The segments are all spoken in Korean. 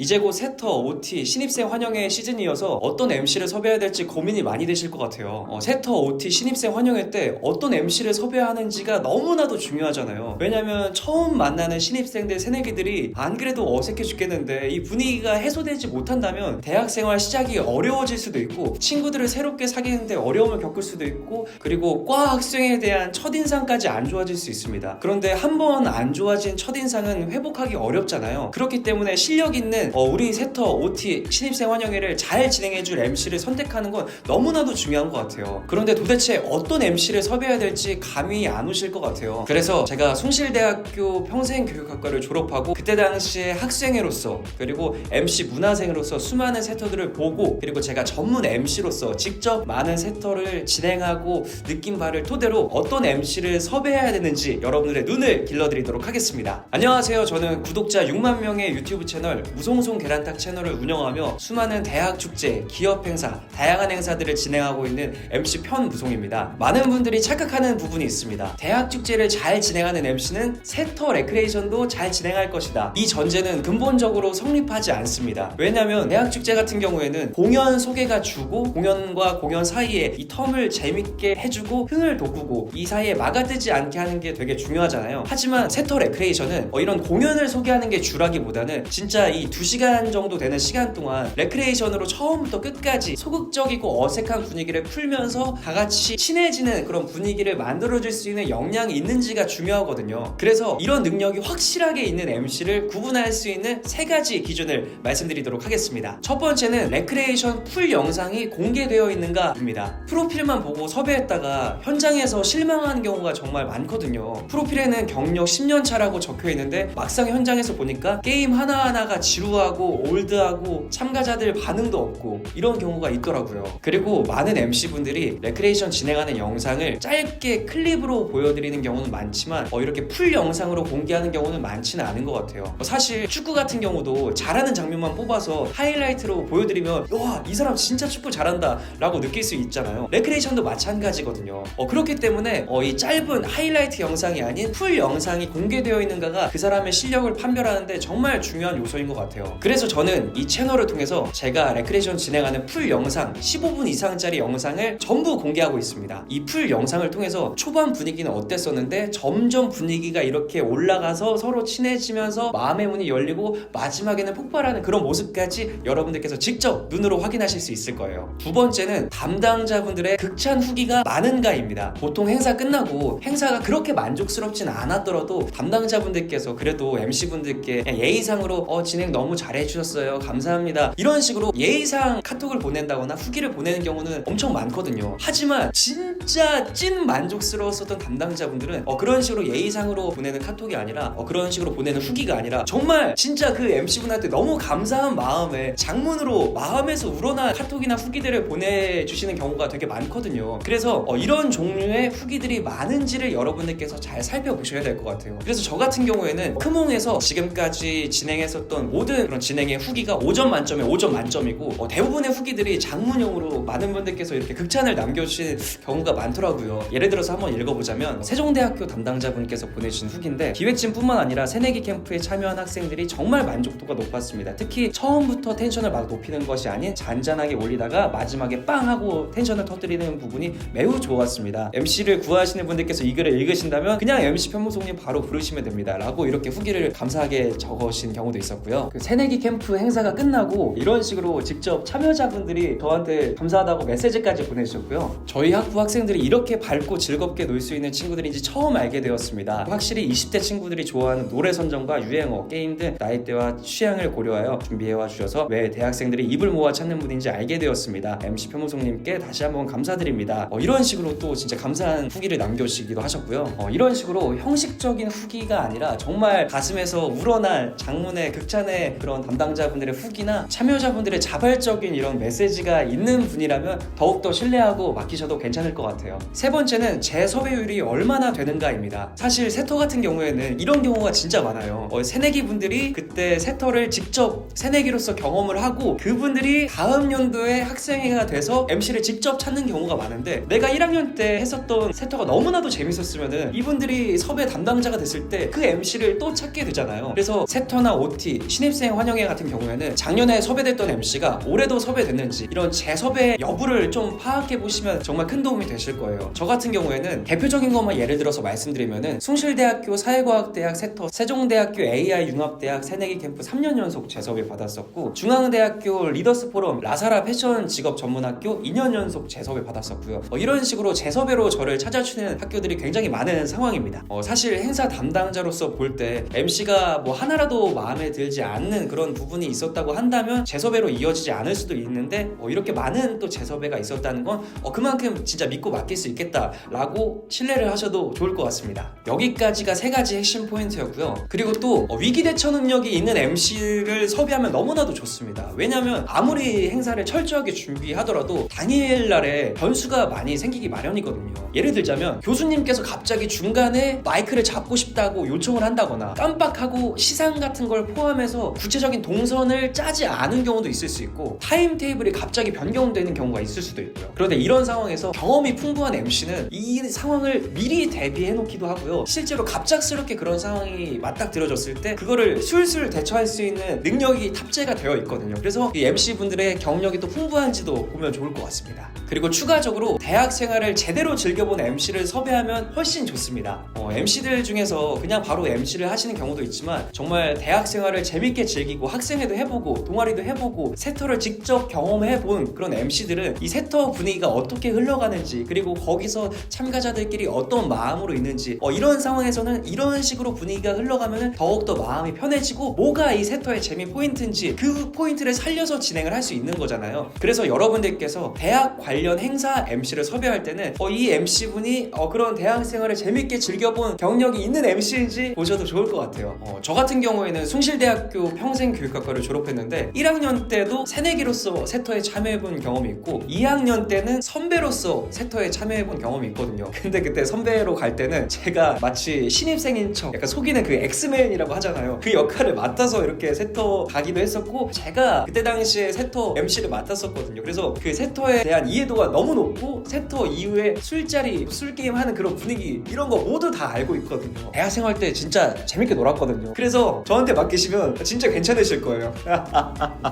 이제 곧 세터, OT, 신입생 환영회 시즌이어서 어떤 MC를 섭외해야 될지 고민이 많이 되실 것 같아요. 세터, OT, 신입생 환영회 때 어떤 MC를 섭외하는지가 너무나도 중요하잖아요. 왜냐면 처음 만나는 신입생들 새내기들이 안 그래도 어색해 죽겠는데 이 분위기가 해소되지 못한다면 대학생활 시작이 어려워질 수도 있고 친구들을 새롭게 사귀는데 어려움을 겪을 수도 있고 그리고 과 학생에 대한 첫인상까지 안 좋아질 수 있습니다. 그런데 한번 안 좋아진 첫인상은 회복하기 어렵잖아요. 그렇기 때문에 실력 있는 우리 세터, OT, 신입생 환영회를 잘 진행해줄 MC를 선택하는 건 너무나도 중요한 것 같아요. 그런데 도대체 어떤 MC를 섭외해야 될지 감이 안 오실 것 같아요. 그래서 제가 숭실대학교 평생교육학과를 졸업하고 그때 당시에 학생회로서 그리고 MC 문화생으로서 수많은 세터들을 보고 그리고 제가 전문 MC로서 직접 많은 세터를 진행하고 느낀 바를 토대로 어떤 MC를 섭외해야 되는지 여러분들의 눈을 길러드리도록 하겠습니다. 안녕하세요. 저는 구독자 6만 명의 유튜브 채널 무송송 계란탁 채널을 운영하며 수많은 대학 축제, 기업 행사, 다양한 행사들을 진행하고 있는 MC 편무송입니다. 많은 분들이 착각하는 부분이 있습니다. 대학 축제를 잘 진행하는 MC는 세터 레크레이션도 잘 진행할 것이다. 이 전제는 근본적으로 성립하지 않습니다. 왜냐면 대학 축제 같은 경우에는 공연 소개가 주고 공연과 공연 사이에 이 텀을 재밌게 해주고 흥을 돋구고 이 사이에 막아뜨지 않게 하는 게 되게 중요하잖아요. 하지만 세터 레크레이션은 이런 공연을 소개하는 게 주라기보다는 진짜 이 2시간 정도 되는 시간 동안 레크레이션으로 처음부터 끝까지 소극적이고 어색한 분위기를 풀면서 다 같이 친해지는 그런 분위기를 만들어줄 수 있는 역량이 있는지가 중요하거든요. 그래서 이런 능력이 확실하게 있는 MC를 구분할 수 있는 3가지 기준을 말씀드리도록 하겠습니다. 첫 번째는 레크레이션 풀 영상이 공개되어 있는가입니다. 프로필만 보고 섭외했다가 현장에서 실망하는 경우가 정말 많거든요. 프로필에는 경력 10년 차라고 적혀 있는데 막상 현장에서 보니까 게임 하나하나가 지루하고 올드하고 참가자들 반응도 없고 이런 경우가 있더라고요. 그리고 많은 MC분들이 레크레이션 진행하는 영상을 짧게 클립으로 보여드리는 경우는 많지만 이렇게 풀 영상으로 공개하는 경우는 많지는 않은 것 같아요. 사실 축구 같은 경우도 잘하는 장면만 뽑아서 하이라이트로 보여드리면 와, 이 사람 진짜 축구 잘한다 라고 느낄 수 있잖아요. 레크레이션도 마찬가지거든요. 그렇기 때문에 이 짧은 하이라이트 영상이 아닌 풀 영상이 공개되어 있는가가 그 사람의 실력을 판별하는데 정말 중요한 요소인 것 같아요. 그래서 저는 이 채널을 통해서 제가 레크레이션 진행하는 풀 영상 15분 이상짜리 영상을 전부 공개하고 있습니다. 이 풀 영상을 통해서 초반 분위기는 어땠었는데 점점 분위기가 이렇게 올라가서 서로 친해지면서 마음의 문이 열리고 마지막에는 폭발하는 그런 모습까지 여러분들께서 직접 눈으로 확인하실 수 있을 거예요. 두 번째는 담당자분들의 극찬 후기가 많은가입니다. 보통 행사 끝나고 행사가 그렇게 만족스럽진 않았더라도 담당자분들께서 그래도 MC분들께 예의상으로 진행 너무 잘해주셨어요, 감사합니다, 이런 식으로 예의상 카톡을 보낸다거나 후기를 보내는 경우는 엄청 많거든요. 하지만 진짜 찐 만족스러웠었던 담당자분들은 그런 식으로 예의상으로 보내는 카톡이 아니라 그런 식으로 보내는 후기가 아니라 정말 진짜 그 MC분한테 너무 감사한 마음에 장문으로 마음에서 우러난 카톡이나 후기들을 보내주시는 경우가 되게 많거든요. 그래서 이런 종류의 후기들이 많은지를 여러분들께서 잘 살펴보셔야 될 것 같아요. 그래서 저 같은 경우에는 크몽에서 지금까지 진행했었던 모든 그런 진행의 후기가 5점 만점에 5점 만점이고 대부분의 후기들이 장문용으로 많은 분들께서 이렇게 극찬을 남겨주신 경우가 많더라고요. 예를 들어서 한번 읽어보자면 세종대학교 담당자분께서 보내주신 후기인데 기획진뿐만 아니라 새내기 캠프에 참여한 학생들이 정말 만족도가 높았습니다. 특히 처음부터 텐션을 막 높이는 것이 아닌 잔잔하게 올리다가 마지막에 빵 하고 텐션을 터뜨리는 부분이 매우 좋았습니다. MC를 구하시는 분들께서 이 글을 읽으신다면 그냥 MC 편무송님 바로 부르시면 됩니다 라고 이렇게 후기를 감사하게 적으신 경우도 있었고요. 그 새내기 캠프 행사가 끝나고 이런 식으로 직접 참여자분들이 저한테 감사하다고 메시지까지 보내주셨고요. 저희 학부 학생들이 이렇게 밝고 즐겁게 놀 수 있는 친구들인지 처음 알게 되었습니다. 확실히 20대 친구들이 좋아하는 노래 선정과 유행어, 게임 등 나이대와 취향을 고려하여 준비해와 주셔서 왜 대학생들이 입을 모아 찾는 분인지 알게 되었습니다. MC 편무송님께 다시 한번 감사드립니다. 이런 식으로 또 진짜 감사한 후기를 남겨주시기도 하셨고요. 이런 식으로 형식적인 후기가 아니라 정말 가슴에서 우러날 장문의 극찬의 그런 담당자분들의 후기나 참여자분들의 자발적인 이런 메시지가 있는 분이라면 더욱더 신뢰하고 맡기셔도 괜찮을 것 같아요. 세 번째는 제 섭외율이 얼마나 되는가입니다. 사실 세터 같은 경우에는 이런 경우가 진짜 많아요. 새내기 분들이 그때 세터를 직접 새내기로서 경험을 하고 그분들이 다음 연도에 학생회가 돼서 MC를 직접 찾는 경우가 많은데 내가 1학년 때 했었던 세터가 너무나도 재밌었으면은 이분들이 섭외 담당자가 됐을 때 그 MC를 또 찾게 되잖아요. 그래서 세터나 OT, 신입생 신입생 환영회 같은 경우에는 작년에 섭외됐던 MC가 올해도 섭외됐는지 이런 재섭외 여부를 좀 파악해보시면 정말 큰 도움이 되실 거예요. 저 같은 경우에는 대표적인 것만 예를 들어서 말씀드리면은 숭실대학교 사회과학대학 세터, 세종대학교 AI 융합대학 새내기 캠프 3년 연속 재섭외 받았었고, 중앙대학교 리더스 포럼 라사라 패션 직업 전문학교 2년 연속 재섭외 받았었고요. 이런 식으로 재섭외로 저를 찾아주는 학교들이 굉장히 많은 상황입니다. 사실 행사 담당자로서 볼 때 MC가 뭐 하나라도 마음에 들지 않는 그런 부분이 있었다고 한다면 재섭외로 이어지지 않을 수도 있는데, 이렇게 많은 또 재섭외가 있었다는 건 그만큼 진짜 믿고 맡길 수 있겠다라고 신뢰를 하셔도 좋을 것 같습니다. 여기까지가 3가지 핵심 포인트였고요. 그리고 또 위기 대처 능력이 있는 MC를 섭외하면 너무나도 좋습니다. 왜냐면 아무리 행사를 철저하게 준비하더라도 당일날에 변수가 많이 생기기 마련이거든요. 예를 들자면 교수님께서 갑자기 중간에 마이크를 잡고 싶다고 요청을 한다거나, 깜빡하고 시상 같은 걸 포함해서 구체적인 동선을 짜지 않은 경우도 있을 수 있고, 타임 테이블이 갑자기 변경되는 경우가 있을 수도 있고요. 그런데 이런 상황에서 경험이 풍부한 MC는 이 상황을 미리 대비해 놓기도 하고요. 실제로 갑작스럽게 그런 상황이 맞닥뜨려졌을 때 그거를 술술 대처할 수 있는 능력이 탑재가 되어 있거든요. 그래서 이 MC분들의 경력이 또 풍부한지도 보면 좋을 것 같습니다. 그리고 추가적으로 대학 생활을 제대로 즐겨본 MC를 섭외하면 훨씬 좋습니다. MC들 중에서 그냥 바로 MC를 하시는 경우도 있지만, 정말 대학 생활을 재밌게 즐기고 학생회도 해보고 동아리도 해보고 세터를 직접 경험해본 그런 MC들은 이 세터 분위기가 어떻게 흘러가는지, 그리고 거기서 참가자들끼리 어떤 마음으로 있는지, 이런 상황에서는 이런 식으로 분위기가 흘러가면 더욱더 마음이 편해지고 뭐가 이 세터의 재미 포인트인지 그 포인트를 살려서 진행을 할 수 있는 거잖아요. 그래서 여러분들께서 대학 관련 행사 MC를 섭외할 때는 이 MC분이 그런 대학 생활을 재밌게 즐겨본 경력이 있는 MC인지 보셔도 좋을 것 같아요. 저 같은 경우에는 숭실대학교 평생교육학과를 졸업했는데 1학년 때도 새내기로서 세터에 참여해본 경험이 있고, 2학년 때는 선배로서 세터에 참여해본 경험이 있거든요. 근데 그때 선배로 갈 때는 제가 마치 신입생인 척 약간 속이는 그 엑스맨이라고 하잖아요. 그 역할을 맡아서 이렇게 세터 가기도 했었고, 제가 그때 당시에 세터 MC를 맡았었거든요. 그래서 그 세터에 대한 이해도가 너무 높고, 세터 이후에 술자리, 술게임 하는 그런 분위기, 이런 거 모두 다 알고 있거든요. 대학생활 때 진짜 재밌게 놀았거든요. 그래서 저한테 맡기시면 진짜 괜찮으실 거예요.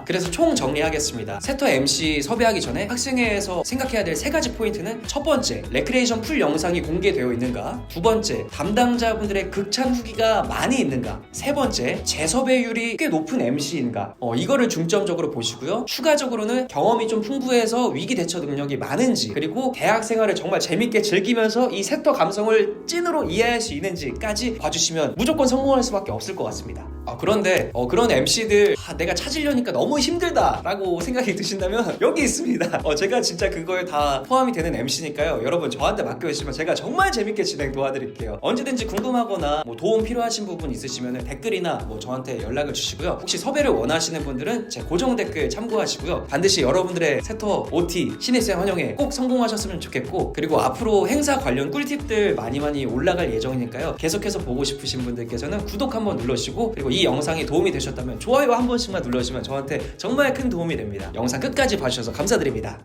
그래서 총 정리하겠습니다. 세터 MC 섭외하기 전에 학생회에서 생각해야 될 3가지 포인트는: 첫 번째, 레크레이션 풀 영상이 공개되어 있는가? 두 번째, 담당자분들의 극찬 후기가 많이 있는가? 세 번째, 재섭외율이 꽤 높은 MC인가? 이거를 중점적으로 보시고요. 추가적으로는 경험이 좀 풍부해서 위기 대처 능력이 많은지, 그리고 대학 생활을 정말 재밌게 즐기면서 이 세터 감성을 찐으로 이해할 수 있는지까지 봐주시면 무조건 성공할 수밖에 없을 것 같습니다. 그런데 그런 MC들 내가 찾으려니까 너무 힘들다 라고 생각이 드신다면 여기 있습니다. 제가 진짜 그거에 다 포함이 되는 MC니까요. 여러분 저한테 맡겨주시면 제가 정말 재밌게 진행 도와드릴게요. 언제든지 궁금하거나 도움 필요하신 부분 있으시면 댓글이나 저한테 연락을 주시고요. 혹시 섭외를 원하시는 분들은 제 고정 댓글 참고하시고요. 반드시 여러분들의 세터 OT 신입생 환영회 꼭 성공하셨으면 좋겠고, 그리고 앞으로 행사 관련 꿀팁들 많이 올라갈 예정이니까요. 계속해서 보고 싶으신 분들께서는 구독 한번 눌러주시고, 그리고 이 영상이 도움이 되셨다면 좋아요 한 번씩만 눌러주시면 저한테 정말 큰 도움이 됩니다. 영상 끝까지 봐주셔서 감사드립니다.